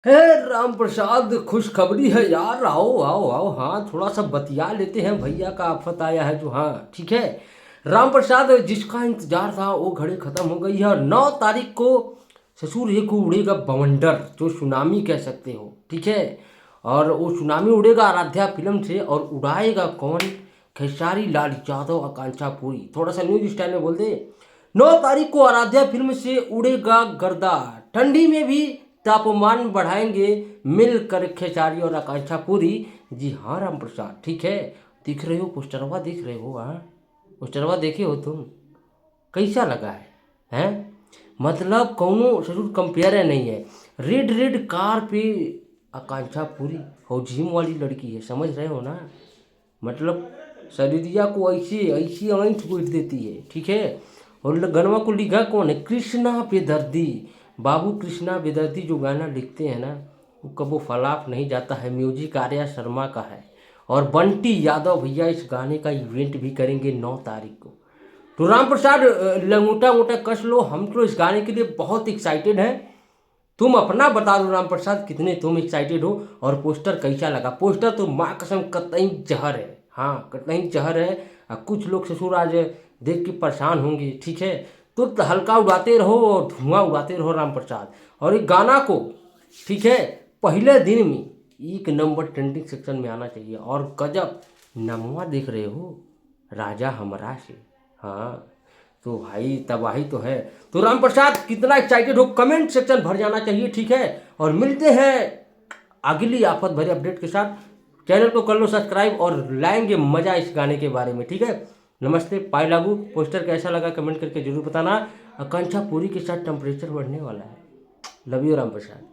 हे राम प्रसाद, खुशखबरी है यार। आओ आओ आओ, हाँ थोड़ा सा बतिया लेते हैं। भैया का आफत आया है जो, हाँ ठीक है। राम प्रसाद, जिसका इंतजार था वो घड़ी खत्म हो गई है और 9 तारीख को ससुर ये को उड़ेगा बवंडर, जो सुनामी कह सकते हो, ठीक है। और वो सुनामी उड़ेगा आराध्या फिल्म से, और उड़ाएगा कौन? खेसारी लाल यादव, आकांक्षा पूरी। थोड़ा सा न्यूज स्टाइल में बोल दे। 9 तारीख को आराध्या फिल्म से उड़ेगा गर्दा। ठंडी में भी तापमान बढ़ाएंगे मिलकर खेसारी और आकांक्षा पूरी। जी हाँ राम प्रसाद, ठीक है। दिख रहे हो, पोस्टरवा दिख रहे हो? हाँ, पोस्टरवा देखे हो तुम? कैसा लगा है? हैं? मतलब कौनो जरूर कंपेयर है नहीं है। रेड रेड कार पे आकांक्षा पूरी हो, जिम वाली लड़की है, समझ रहे हो ना? मतलब शरीरिया को ऐसे ऐसी ऐंठ पीट देती है, ठीक है। और गनवा को लिखा कौन है? कृष्णा बेदर्दी। बाबू कृष्णा बेदर्दी जो गाना लिखते हैं ना, वो कबो फलाप नहीं जाता है। म्यूजिक आर्या शर्मा का है, और बंटी यादव भैया इस गाने का इवेंट भी करेंगे 9 तारीख को। तो राम प्रसाद, लंगोटा मोटा कस लो, हम तो इस गाने के लिए बहुत एक्साइटेड हैं। तुम अपना बता दो राम प्रसाद, कितने तुम एक्साइटेड हो? और पोस्टर कैसा लगा? पोस्टर तो माँ कसम कतई जहर है, हाँ कतई जहर है। कुछ लोग ससुर आज देख के परेशान होंगे, ठीक है। तो हल्का उड़ाते रहो और धुआं उड़ाते रहो राम प्रसाद। और एक गाना को, ठीक है, पहले दिन में 1 नंबर ट्रेंडिंग सेक्शन में आना चाहिए। और गजब नमवा देख रहे हो, राजा हमरा से। हाँ, तो भाई तबाही तो है। तो राम प्रसाद कितना एक्साइटेड हो, कमेंट सेक्शन भर जाना चाहिए, ठीक है। और मिलते हैं अगली आफत भरे अपडेट के साथ। चैनल को कर लो सब्सक्राइब और लाएंगे मजा इस गाने के बारे में, ठीक है। नमस्ते, पाई लागू। पोस्टर कैसा लगा कमेंट करके जरूर बताना। आकांक्षा पूरी के साथ टेम्परेचर बढ़ने वाला है। Love you Ram Prasad.